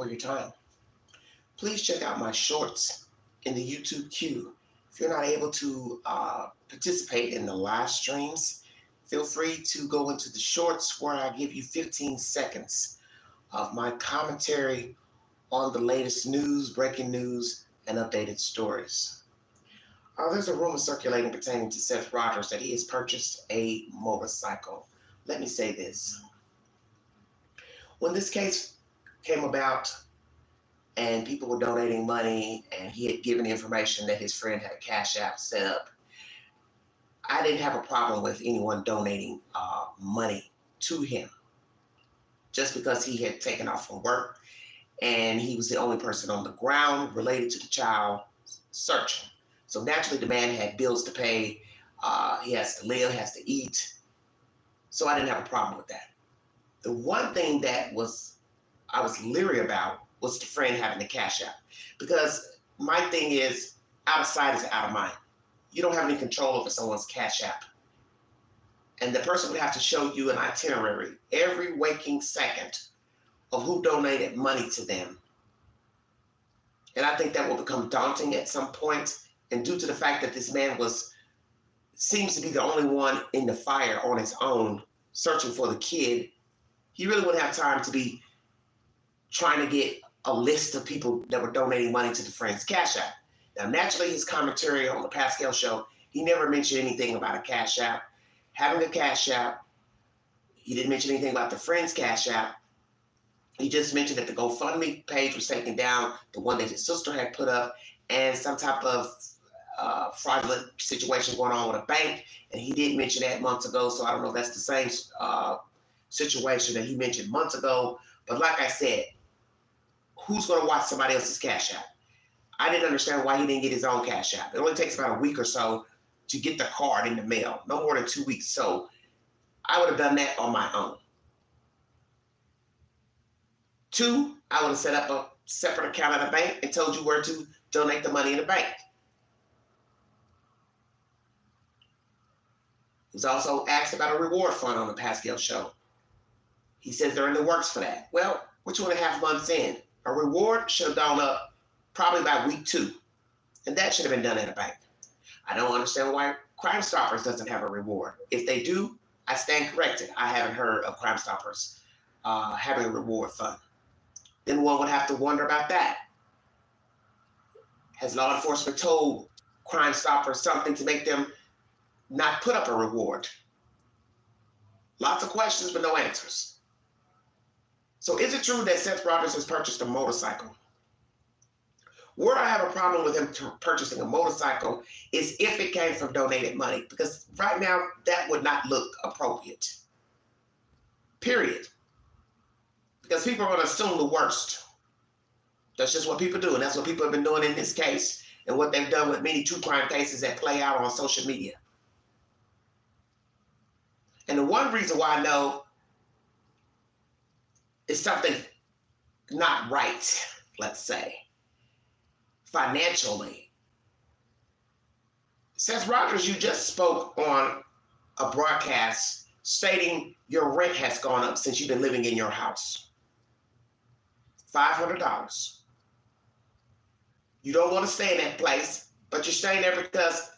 for your time. Please check out my shorts in the YouTube queue. If you're not able to participate in the live streams, feel free to go into the shorts where I give you 15 seconds of my commentary on the latest news, breaking news, and updated stories. There's a rumor circulating pertaining to Seth Rogers that he has purchased a motorcycle. Let me say this. When this case came about and people were donating money and he had given information that his friend had a Cash App set up, I didn't have a problem with anyone donating money to him just because he had taken off from work and he was the only person on the ground related to the child searching. So naturally, the man had bills to pay. He has to live, has to eat. So I didn't have a problem with that. The one thing that I was leery about was the friend having the Cash App. Because my thing is, out of sight is out of mind. You don't have any control over someone's Cash App. And the person would have to show you an itinerary every waking second of who donated money to them. And I think that will become daunting at some point. And due to the fact that this man seems to be the only one in the fire on his own, searching for the kid, he really wouldn't have time to be trying to get a list of people that were donating money to the friend's Cash App. Now, naturally, his commentary on the Pascal show, he never mentioned anything about a Cash App. Having a Cash App, he didn't mention anything about the friend's Cash App. He just mentioned that the GoFundMe page was taken down, the one that his sister had put up, and some type of fraudulent situation going on with a bank. And he did mention that months ago, so I don't know if that's the same situation that he mentioned months ago. But like I said, who's going to watch somebody else's Cash App? I didn't understand why he didn't get his own Cash App. It only takes about a week or so to get the card in the mail, no more than 2 weeks. So I would have done that on my own. 2, I would have set up a separate account at a bank and told you where to donate the money in the bank. He was also asked about a reward fund on the Pascal show. He says they're in the works for that. Well, we're 2.5 months in. A reward should have gone up probably by week 2. And that should have been done at a bank. I don't understand why Crime Stoppers doesn't have a reward. If they do, I stand corrected. I haven't heard of Crime Stoppers having a reward fund. Then one would have to wonder about that. Has law enforcement told Crime Stoppers something to make them not put up a reward? Lots of questions, but no answers. So is it true that Seth Rogers has purchased a motorcycle? Where I have a problem with him purchasing a motorcycle is if it came from donated money, because right now that would not look appropriate. Period. Because people are going to assume the worst. That's just what people do, and that's what people have been doing in this case and what they've done with many true crime cases that play out on social media. And the one reason why I know is something not right, let's say, financially. Seth Rogers, you just spoke on a broadcast stating your rent has gone up since you've been living in your house. $500. You don't want to stay in that place, but you're staying there because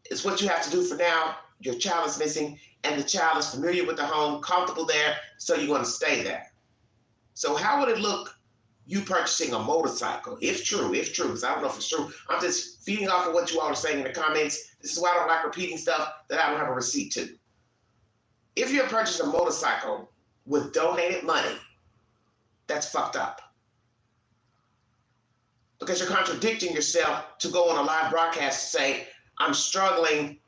it's what you have to do for now. Your child is missing, and the child is familiar with the home, comfortable there, so you want to stay there. So how would it look, you purchasing a motorcycle, if true, because I don't know if it's true. I'm just feeding off of what you all are saying in the comments. This is why I don't like repeating stuff that I don't have a receipt to. If you're purchasing a motorcycle with donated money, that's fucked up. Because you're contradicting yourself to go on a live broadcast to say, I'm struggling,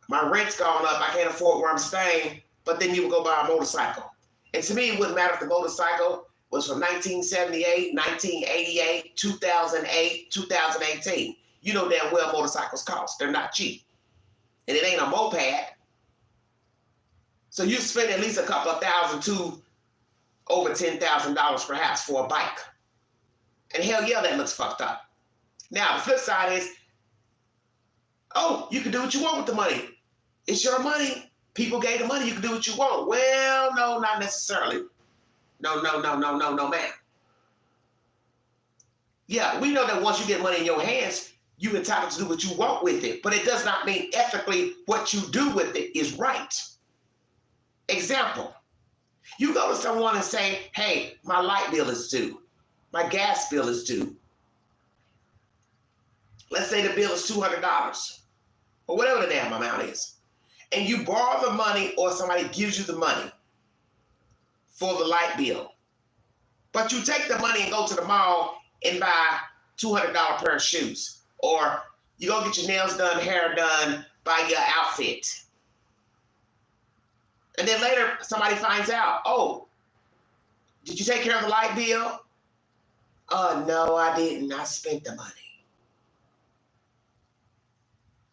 my rent's gone up, I can't afford where I'm staying, but then you would go buy a motorcycle. And to me, it wouldn't matter if the motorcycle was from 1978, 1988, 2008, 2018. You know damn well motorcycles cost. They're not cheap. And it ain't a moped. So you spend at least a couple of thousand to over $10,000 perhaps for a bike. And hell yeah, that looks fucked up. Now, the flip side is, oh, you can do what you want with the money. It's your money. People gave the money. You can do what you want. Well, no, not necessarily. No, ma'am. Yeah, we know that once you get money in your hands, you're entitled to do what you want with it. But it does not mean ethically what you do with it is right. Example, you go to someone and say, hey, my light bill is due. My gas bill is due. Let's say the bill is $200 or whatever the damn amount is. And you borrow the money or somebody gives you the money for the light bill. But you take the money and go to the mall and buy $200 pair of shoes. Or you go get your nails done, hair done, buy your outfit. And then later somebody finds out, oh, did you take care of the light bill? No, I didn't. I spent the money.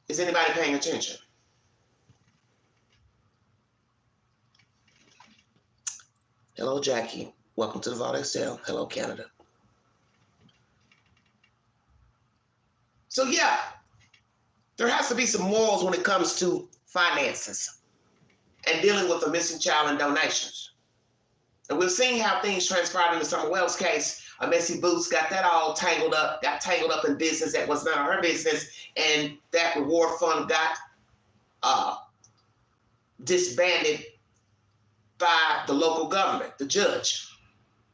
Is anybody paying attention? Hello, Jackie. Welcome to the Vault Excel. Hello, Canada. So yeah, there has to be some morals when it comes to finances and dealing with a missing child and donations. And we've seen how things transpired in the Summer Wells case. Messy Boots got that all tangled up in business that was none of her business, and that reward fund got disbanded by the local government, the judge,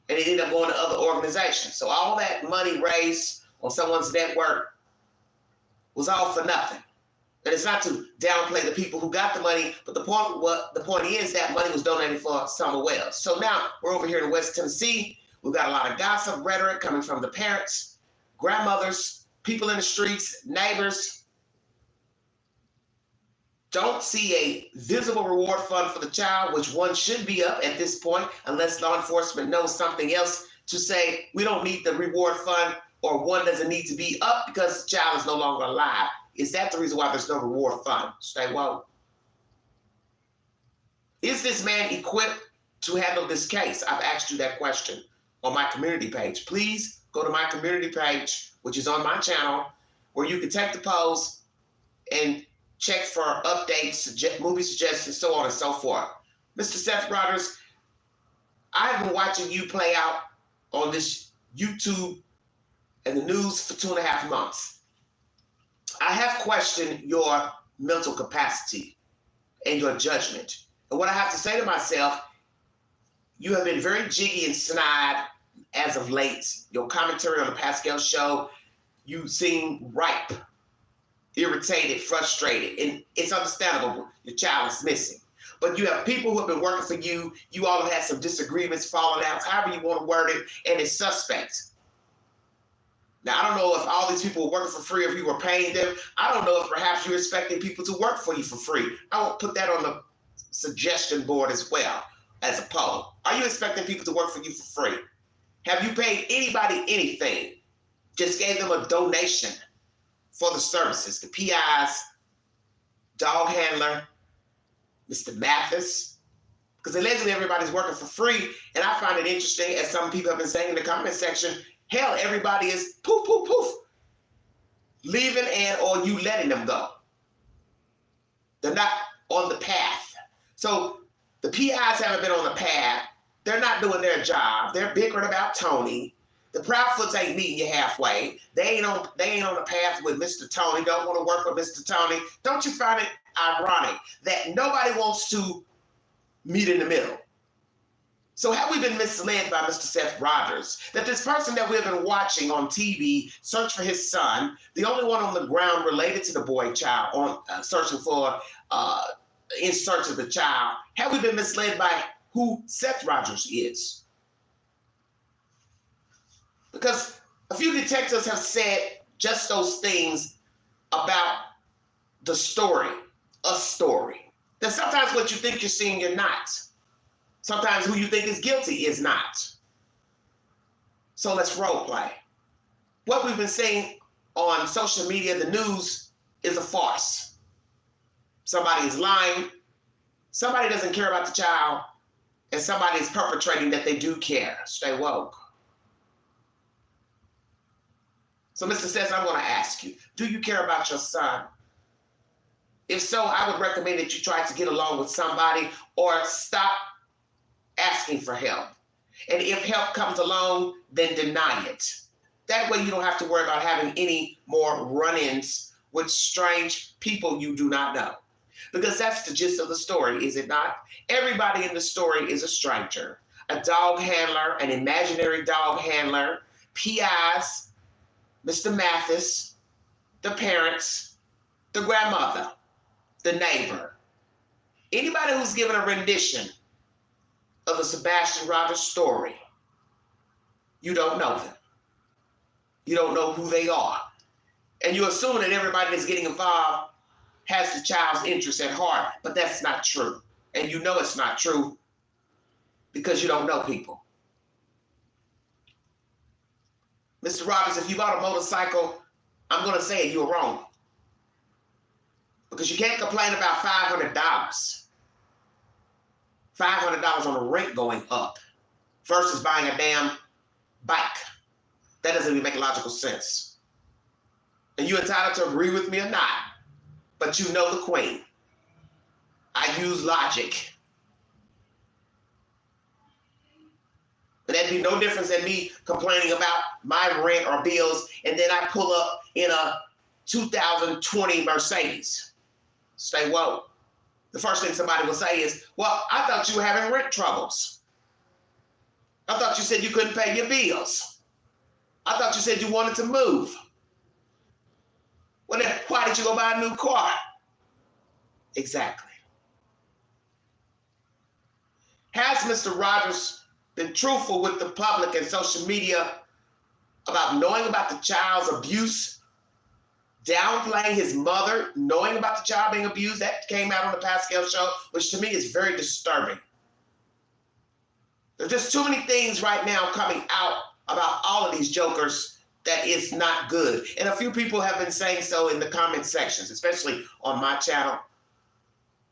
and it ended up going to other organizations. So all that money raised on someone's network was all for nothing. And it's not to downplay the people who got the money, but the point is that money was donated for Summer Wells. So now we're over here in West Tennessee. We've got a lot of gossip, rhetoric coming from the parents, grandmothers, people in the streets, neighbors. Don't see a visible reward fund for the child, which one should be up at this point, unless law enforcement knows something else to say, we don't need the reward fund, or one doesn't need to be up because the child is no longer alive. Is that the reason why there's no reward fund? Stay woke. Is this man equipped to handle this case? I've asked you that question on my community page. Please go to my community page, which is on my channel, where you can take the polls and check for updates, movie suggestions, so on and so forth. Mr. Seth Rogers, I've been watching you play out on this YouTube and the news for 2.5 months. I have questioned your mental capacity and your judgment. And what I have to say to myself, you have been very jiggy and snide as of late. Your commentary on the Pascal show, you seem ripe, irritated, frustrated, and it's understandable. Your child is missing. But you have people who have been working for you. You all have had some disagreements, falling out, however you want to word it, and it's suspect. Now, I don't know if all these people were working for free or if you were paying them. I don't know if perhaps you're expecting people to work for you for free. I will put that on the suggestion board as well as a poll. Are you expecting people to work for you for free? Have you paid anybody anything? Just gave them a donation for the services, the PIs, dog handler, Mr. Mathis, because allegedly everybody's working for free. And I find it interesting, as some people have been saying in the comment section, hell, everybody is poof, poof, poof, leaving and or you letting them go. They're not on the path. So the PIs haven't been on the path. They're not doing their job. They're bickering about Tony. The Proudfoots ain't meeting you halfway. They ain't on the path with Mr. Tony. Don't want to work with Mr. Tony. Don't you find it ironic that nobody wants to meet in the middle? So have we been misled by Mr. Seth Rogers that this person that we've been watching on TV search for his son, the only one on the ground related to the boy child, on searching for in search of the child, have we been misled by who Seth Rogers is? Because a few detectives have said just those things about the story, a story. That sometimes what you think you're seeing, you're not. Sometimes who you think is guilty is not. So let's role play. What we've been seeing on social media, the news, is a farce. Somebody is lying. Somebody doesn't care about the child. And somebody is perpetrating that they do care. Stay woke. So Mr. Seth, I'm going to ask you, do you care about your son? If so, I would recommend that you try to get along with somebody or stop asking for help. And if help comes along, then deny it. That way you don't have to worry about having any more run-ins with strange people you do not know. Because that's the gist of the story, is it not? Everybody in the story is a stranger. A dog handler, an imaginary dog handler, PIs, Mr. Mathis, the parents, the grandmother, the neighbor. Anybody who's given a rendition of the Sebastian Rogers story, you don't know them. You don't know who they are. And you assume that everybody that's getting involved has the child's interest at heart, but that's not true. And you know it's not true because you don't know people. Mr. Roberts, if you bought a motorcycle, I'm going to say it, you're wrong. Because you can't complain about $500. $500 on the rent going up versus buying a damn bike. That doesn't even make logical sense. And you're entitled to agree with me or not, but you know the queen. I use logic. And that'd be no difference than me complaining about my rent or bills, and then I pull up in a 2020 Mercedes. Stay woke. The first thing somebody will say is, well, I thought you were having rent troubles. I thought you said you couldn't pay your bills. I thought you said you wanted to move. Well, then why did you go buy a new car? Exactly. Has Mr. Rogers been truthful with the public and social media about knowing about the child's abuse, downplaying his mother, knowing about the child being abused? That came out on the Pascal show, which to me is very disturbing. There's just too many things right now coming out about all of these jokers that is not good. And a few people have been saying so in the comment sections, especially on my channel.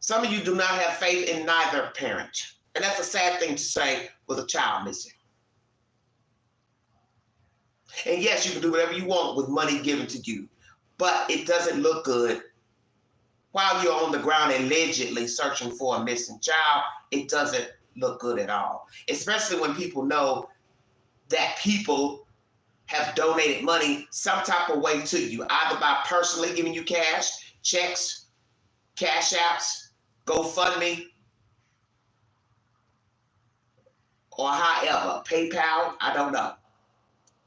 Some of you do not have faith in neither parent. And that's a sad thing to say with a child missing. And yes, you can do whatever you want with money given to you, but it doesn't look good. While you're on the ground allegedly searching for a missing child, it doesn't look good at all. Especially when people know that people have donated money some type of way to you, either by personally giving you cash, checks, cash apps, GoFundMe, or however, PayPal, I don't know.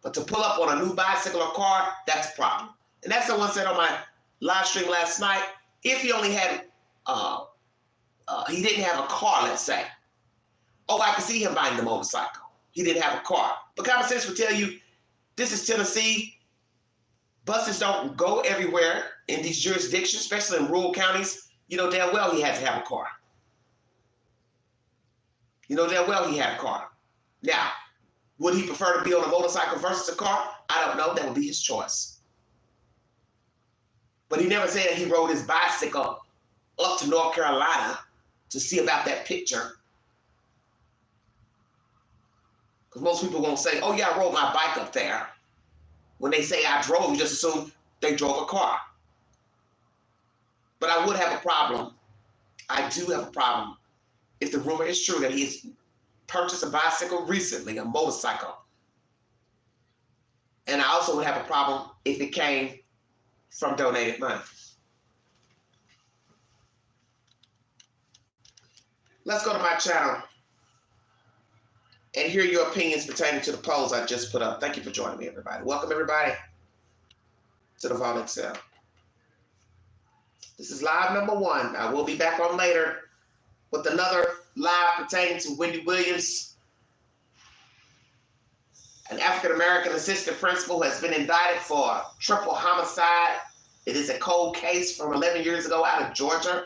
But to pull up on a new bicycle or car, that's a problem. And that's someone said on my live stream last night, if he only had, he didn't have a car, let's say. Oh, I can see him buying the motorcycle. He didn't have a car. But common sense would tell you, this is Tennessee. Buses don't go everywhere in these jurisdictions, especially in rural counties. You know damn well he had to have a car. You know damn well he had a car. Now, would he prefer to be on a motorcycle versus a car? I don't know. That would be his choice. But he never said he rode his bicycle up to North Carolina to see about that picture. Because most people won't say, oh yeah, I rode my bike up there. When they say I drove, you just assume they drove a car. But I would have a problem. I do have a problem if the rumor is true that he's purchased a bicycle recently, a motorcycle. And I also would have a problem if it came from donated money. Let's go to my channel and hear your opinions pertaining to the polls I just put up. Thank you for joining me, everybody. Welcome, everybody, to the Vault Excel. This is live number 1. I will be back on later with another live pertaining to Wendy Williams, an African-American assistant principal who has been indicted for triple homicide. It is a cold case from 11 years ago out of Georgia.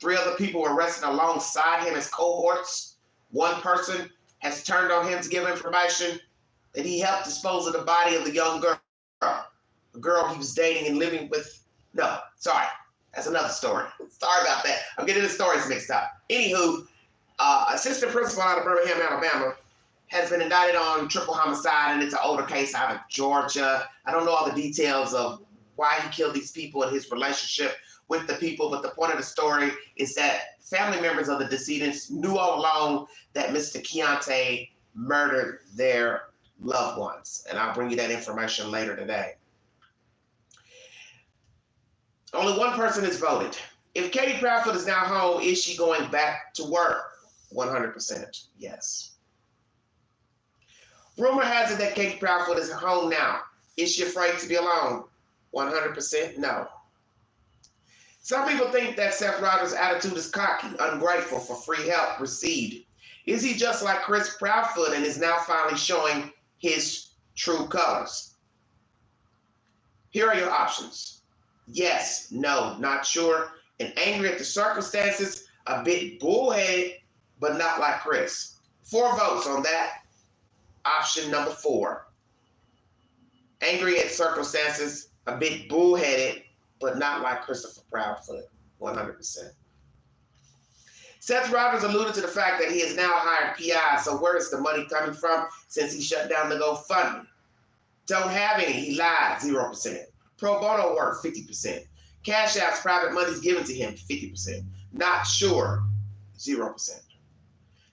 3 other people were arrested alongside him as cohorts. One person has turned on him to give information that he helped dispose of the body of the young girl, a girl he was dating and living with. No, sorry. That's another story. Sorry about that. I'm getting the stories mixed up. Anywho, assistant principal out of Birmingham, Alabama, has been indicted on triple homicide, and it's an older case out of Georgia. I don't know all the details of why he killed these people and his relationship with the people, but the point of the story is that family members of the decedents knew all along that Mr. Keontae murdered their loved ones. And I'll bring you that information later today. Only one person has voted. If Katie Proudfoot is now home, is she going back to work? 100% yes. Rumor has it that Katie Proudfoot is home now. Is she afraid to be alone? 100% no. Some people think that Seth Rogers' attitude is cocky, ungrateful for free help received. Is he just like Chris Proudfoot and is now finally showing his true colors? Here are your options. Yes, no, not sure, and angry at the circumstances, a bit bullheaded, but not like Chris. 4 votes on that. Option number 4. Angry at circumstances, a bit bullheaded, but not like Christopher Proudfoot. 100%. Seth Rogers alluded to the fact that he has now hired PI, so where is the money coming from since he shut down the GoFundMe? Don't have any, he lied, 0%. Pro bono work, 50%. Cash apps, private monies given to him, 50%. Not sure, 0%.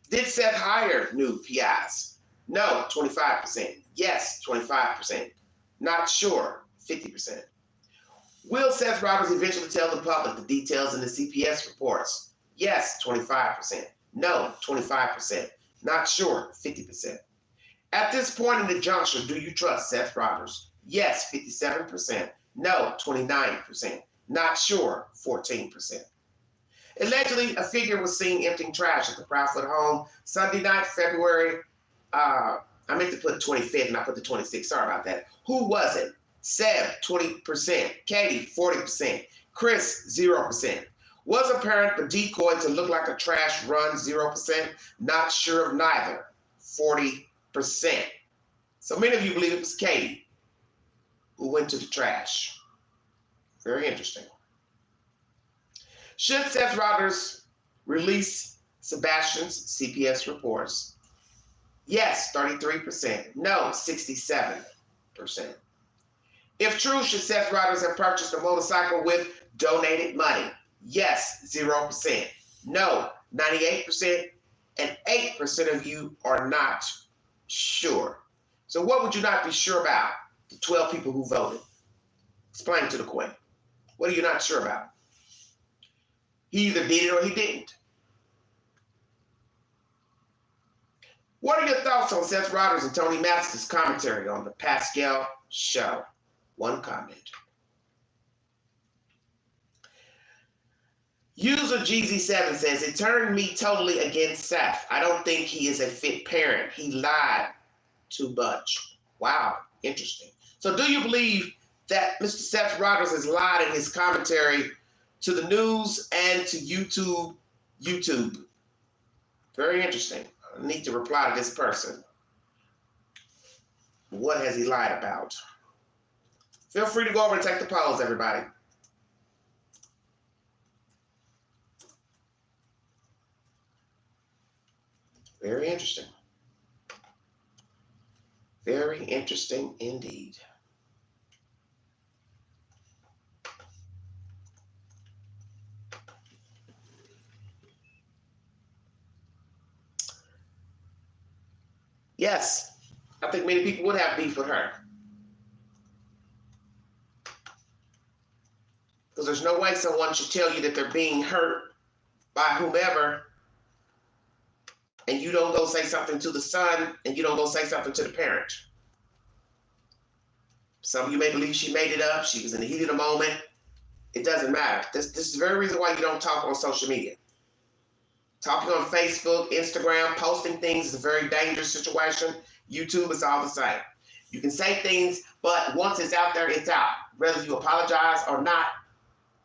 Did Seth hire new PIs? No, 25%. Yes, 25%. Not sure, 50%. Will Seth Rogers eventually tell the public the details in the CPS reports? Yes, 25%. No, 25%. Not sure, 50%. At this point in the juncture, do you trust Seth Rogers? Yes, 57%. No, 29%. Not sure, 14%. Allegedly, a figure was seen emptying trash at the Proudfoot home Sunday night, February, I meant to put 25th and I put the 26th. Sorry about that. Who was it? Seb, 20%. Katie, 40%. Chris, 0%. Was apparent but decoyed to look like a trash run, 0%. Not sure of neither, 40%. So many of you believe it was Katie who went to the trash. Very interesting. Should Seth Rogers release Sebastian's CPS reports? Yes, 33%. No, 67%. If true, should Seth Rogers have purchased a motorcycle with donated money? Yes, 0%. No, 98%. And 8% of you are not sure. So what would you not be sure about? The 12 people who voted. Explain to the queen. What are you not sure about? He either did it or he didn't. What are your thoughts on Seth Rogers and Tony Mathis' commentary on the Pascal show? One comment. User GZ7 says, it turned me totally against Seth. I don't think he is a fit parent. He lied too much. Wow, interesting. So do you believe that Mr. Seth Rogers has lied in his commentary to the news and to YouTube? Very interesting. I need to reply to this person. What has he lied about? Feel free to go over and take the polls, everybody. Very interesting. Very interesting indeed. Yes, I think many people would have beef with her. Because there's no way someone should tell you that they're being hurt by whomever, and you don't go say something to the son, and you don't go say something to the parent. Some of you may believe she made it up. She was in the heat of the moment. It doesn't matter. This is the very reason why you don't talk on social media. Talking on Facebook, Instagram, posting things is a very dangerous situation. YouTube is all the same. You can say things, but once it's out there, it's out. Whether you apologize or not,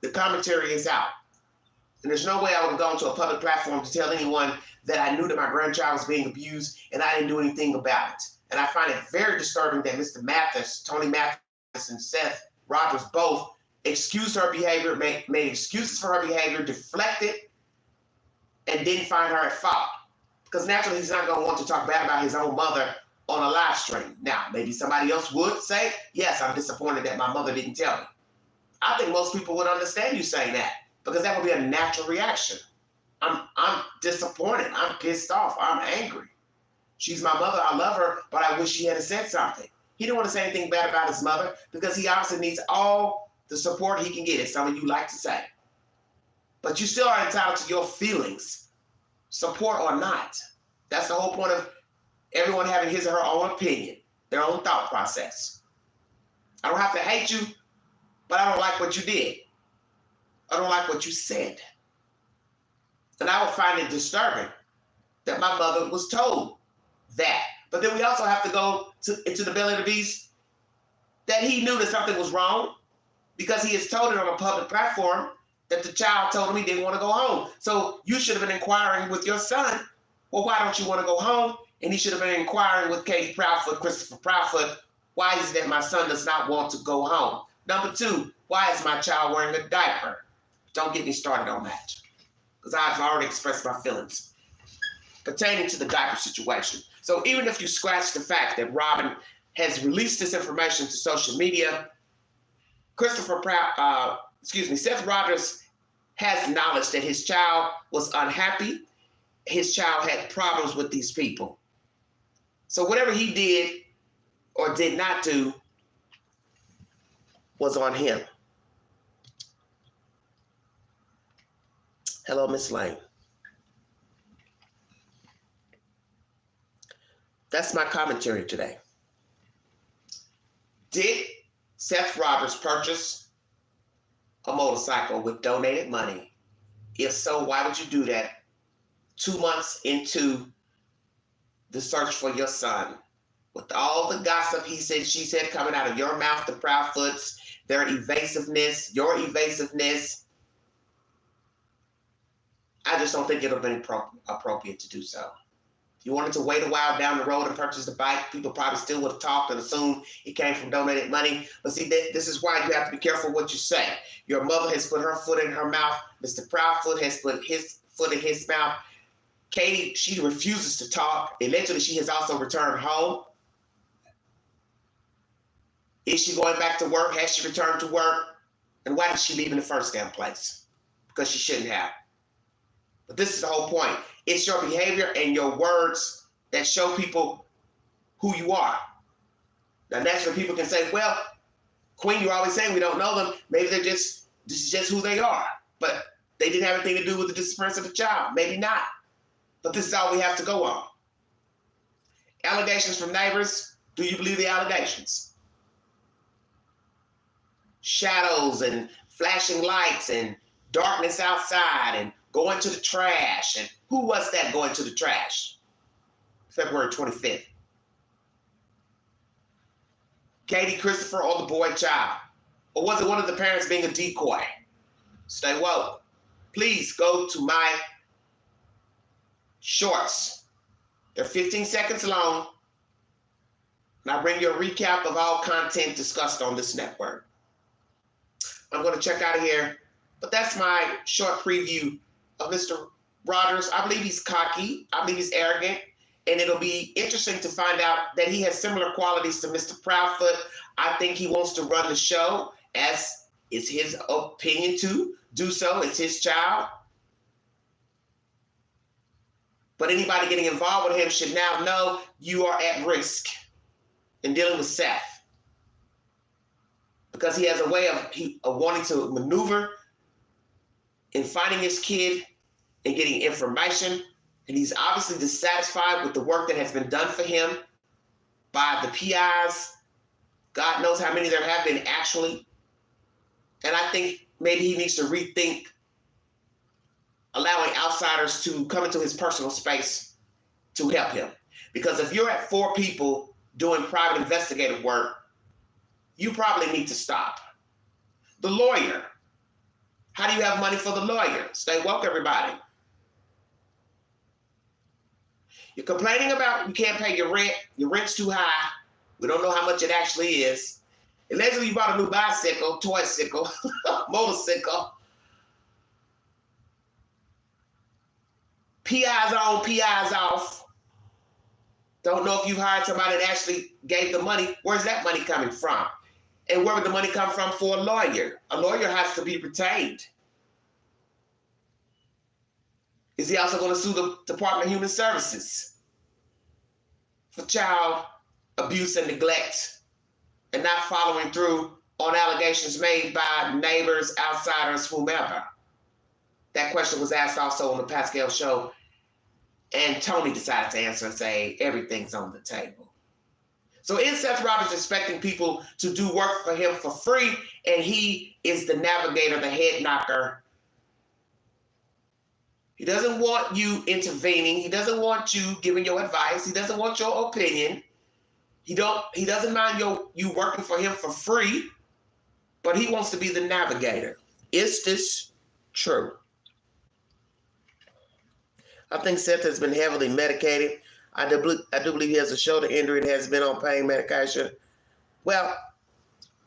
the commentary is out. And there's no way I would go into a public platform to tell anyone that I knew that my grandchild was being abused and I didn't do anything about it. And I find it very disturbing that Mr. Mathis, Tony Mathis, and Seth Rogers both excused her behavior, made excuses for her behavior, deflected, and didn't find her at fault. Because naturally, he's not going to want to talk bad about his own mother on a live stream. Now, maybe somebody else would say, yes, I'm disappointed that my mother didn't tell me. I think most people would understand you saying that, because that would be a natural reaction. I'm disappointed. I'm pissed off. I'm angry. She's my mother. I love her, but I wish she had said something. He didn't want to say anything bad about his mother because he obviously needs all the support he can get, as some of you like to say. But you still are entitled to your feelings, support or not. That's the whole point of everyone having his or her own opinion, their own thought process. I don't have to hate you, but I don't like what you did. I don't like what you said. And I would find it disturbing that my mother was told that. But then we also have to go into the belly of the beast that he knew that something was wrong because he has told it on a public platform that the child told him he didn't want to go home. So you should have been inquiring with your son, well, why don't you want to go home? And he should have been inquiring with Katie Proudfoot, Christopher Proudfoot, why is it that my son does not want to go home? Number two, why is my child wearing a diaper? Don't get me started on that, because I've already expressed my feelings pertaining to the diaper situation. So even if you scratch the fact that Robin has released this information to social media, Seth Rogers has knowledge that his child was unhappy. His child had problems with these people. So whatever he did or did not do was on him. Hello, Miss Lane. That's my commentary today. Did Seth Rogers purchase a motorcycle with donated money? If so, why would you do that 2 months into the search for your son? With all the gossip he said, she said coming out of your mouth, the Proudfoots, their evasiveness, your evasiveness, I just don't think it'll be appropriate to do so. If you wanted to wait a while down the road and purchase the bike, people probably still would have talked and assumed it came from donated money. But see, this is why you have to be careful what you say. Your mother has put her foot in her mouth. Mr. Proudfoot has put his foot in his mouth. Katie, she refuses to talk. Eventually, she has also returned home. Is she going back to work? Has she returned to work? And why did she leave in the first damn place? Because she shouldn't have. But this is the whole point. It's your behavior and your words that show people who you are. Now, naturally, people can say, well, Queen, you're always saying we don't know them. Maybe this is just who they are. But they didn't have anything to do with the disappearance of the child. Maybe not. But this is all we have to go on. Allegations from neighbors. Do you believe the allegations? Shadows and flashing lights and darkness outside and going to the trash. And who was that going to the trash? February 25th. Katie, Christopher, or the boy child? Or was it one of the parents being a decoy? Stay woke. Please go to my shorts. They're 15 seconds long. And I bring you a recap of all content discussed on this network. I'm going to check out of here. But that's my short preview of Mr. Rogers. I believe he's cocky. I believe he's arrogant. And it'll be interesting to find out that he has similar qualities to Mr. Proudfoot. I think he wants to run the show, as it's his opinion to do so. It's his child. But anybody getting involved with him should now know you are at risk in dealing with Seth. Because he has a way of wanting to maneuver in finding his kid and getting information. And he's obviously dissatisfied with the work that has been done for him by the PIs. God knows how many there have been actually. And I think maybe he needs to rethink allowing outsiders to come into his personal space to help him. Because if you're at 4 people doing private investigative work, you probably need to stop. The lawyer. How do you have money for the lawyer? Stay woke, everybody. You're complaining about you can't pay your rent. Your rent's too high. We don't know how much it actually is. Allegedly, you bought a new bicycle, toy-cycle, motorcycle. PIs on, PIs off. Don't know if you hired somebody that actually gave the money. Where's that money coming from? And where would the money come from for a lawyer? A lawyer has to be retained. Is he also going to sue the Department of Human Services? for child abuse and neglect and not following through on allegations made by neighbors, outsiders, whomever? That question was asked also on the Pascal show, and Tony decided to answer and say everything's on the table. So is Seth Rogers expecting people to do work for him for free, and he is the navigator, the head knocker? He doesn't want you intervening. He doesn't want you giving your advice. He doesn't want your opinion. He doesn't mind you working for him for free, but he wants to be the navigator. Is this true? I think Seth has been heavily medicated. I do believe he has a shoulder injury and has been on pain medication. Well,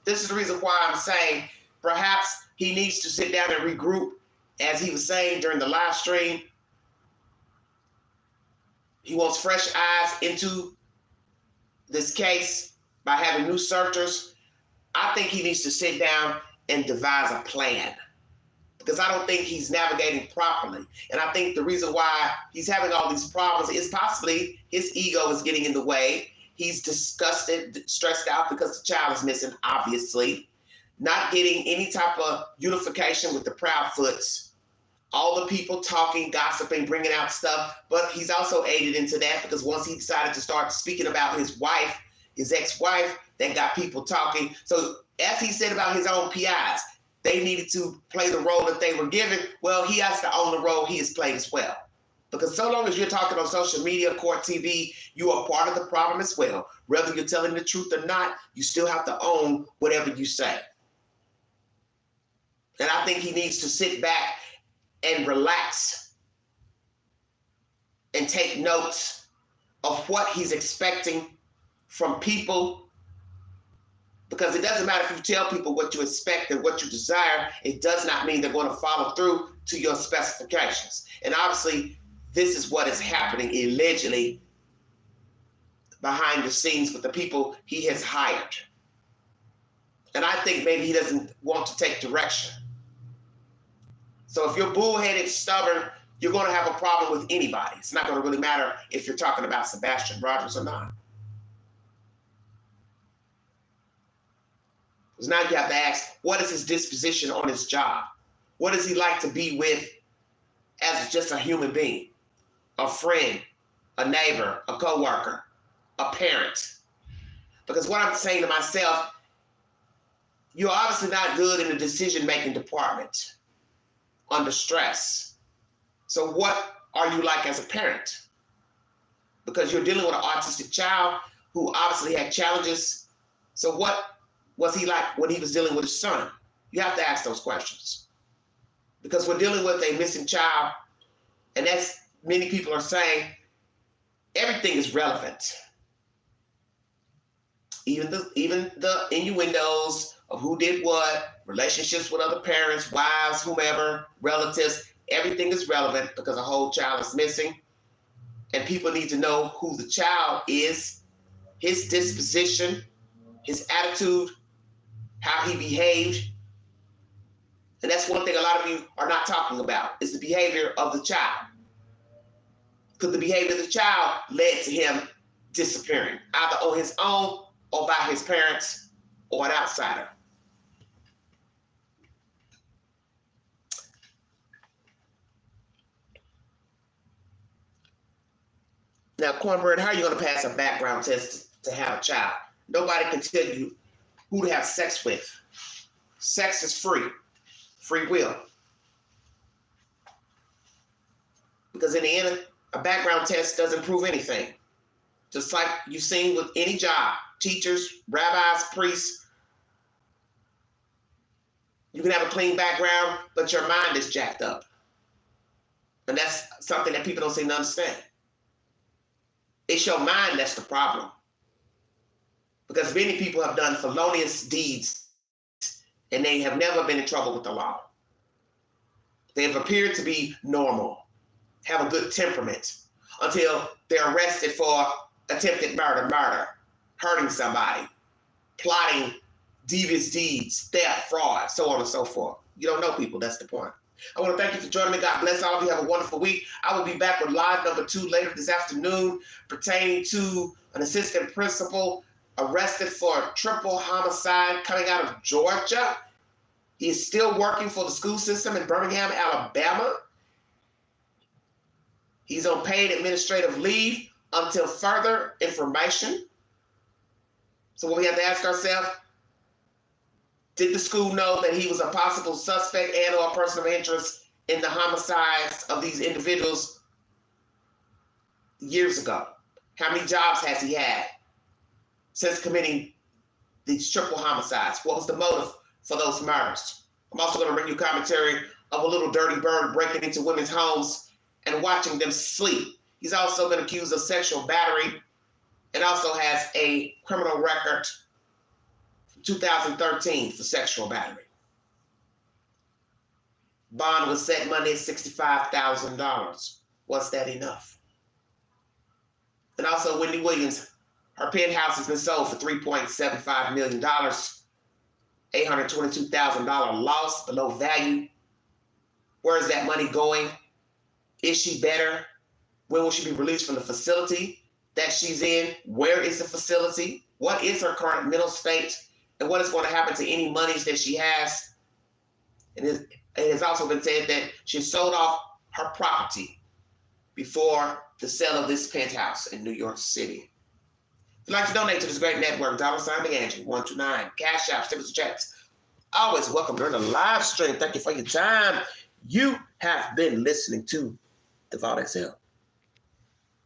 this is the reason why I'm saying perhaps he needs to sit down and regroup. As he was saying during the live stream, he wants fresh eyes into this case by having new searchers. I think he needs to sit down and devise a plan, because I don't think he's navigating properly. And I think the reason why he's having all these problems is possibly his ego is getting in the way. He's disgusted, stressed out because the child is missing, obviously. Not getting any type of unification with the Proudfoots. All the people talking, gossiping, bringing out stuff. But he's also aided into that because once he decided to start speaking about his wife, his ex-wife, that got people talking. So as he said about his own PIs, they needed to play the role that they were given. Well, he has to own the role he has played as well. Because so long as you're talking on social media, court TV, you are part of the problem as well. Whether you're telling the truth or not, you still have to own whatever you say. And I think he needs to sit back and relax and take notes of what he's expecting from people. Because it doesn't matter if you tell people what you expect and what you desire, it does not mean they're going to follow through to your specifications. And obviously, this is what is happening allegedly behind the scenes with the people he has hired. And I think maybe he doesn't want to take direction. So if you're bullheaded, stubborn, you're going to have a problem with anybody. It's not going to really matter if you're talking about Sebastian Rogers or not. Because now you have to ask, what is his disposition on his job? What does he like to be with as just a human being? A friend, a neighbor, a coworker, a parent? Because what I'm saying to myself, you're obviously not good in the decision-making department under stress. So what are you like as a parent? Because you're dealing with an autistic child who obviously had challenges. So what was he like when he was dealing with his son? You have to ask those questions. Because we're dealing with a missing child, and as many people are saying, everything is relevant. Even the innuendos of who did what, relationships with other parents, wives, whomever, relatives, everything is relevant because a whole child is missing. And people need to know who the child is, his disposition, his attitude, how he behaved. And that's one thing a lot of you are not talking about, is the behavior of the child. Because the behavior of the child led to him disappearing, either on his own or by his parents or an outsider. Now, Cornbread, how are you going to pass a background test to have a child? Nobody can tell you who to have sex with. Sex is free will. Because in the end, a background test doesn't prove anything. Just like you've seen with any job, teachers, rabbis, priests, you can have a clean background, but your mind is jacked up. And that's something that people don't seem to understand. It's your mind that's the problem. Because many people have done felonious deeds and they have never been in trouble with the law. They have appeared to be normal, have a good temperament, until they're arrested for attempted murder, hurting somebody, plotting devious deeds, theft, fraud, so on and so forth. You don't know people, that's the point. I want to thank you for joining me. God bless all of you. Have a wonderful week. I will be back with live number 2 later this afternoon pertaining to an assistant principal, arrested for a triple homicide coming out of Georgia. He is still working for the school system in Birmingham, Alabama. He's on paid administrative leave until further information. So what we have to ask ourselves, did the school know that he was a possible suspect and or a person of interest in the homicides of these individuals years ago? How many jobs has he had since committing these triple homicides? What was the motive for those murders? I'm also going to bring you commentary of a little dirty bird breaking into women's homes and watching them sleep. He's also been accused of sexual battery and also has a criminal record from 2013 for sexual battery. Bond was set Monday at $65,000. Was that enough? And also Wendy Williams, her penthouse has been sold for $3.75 million, $822,000 loss, below value. Where is that money going? Is she better? When will she be released from the facility that she's in? Where is the facility? What is her current mental state? And what is going to happen to any monies that she has? And it has also been said that she sold off her property before the sale of this penthouse in New York City. If you'd like to donate to this great network, $McAndrew129, Cash App, stickers, checks. Always welcome during the live stream. Thank you for your time. You have been listening to the Vault XL.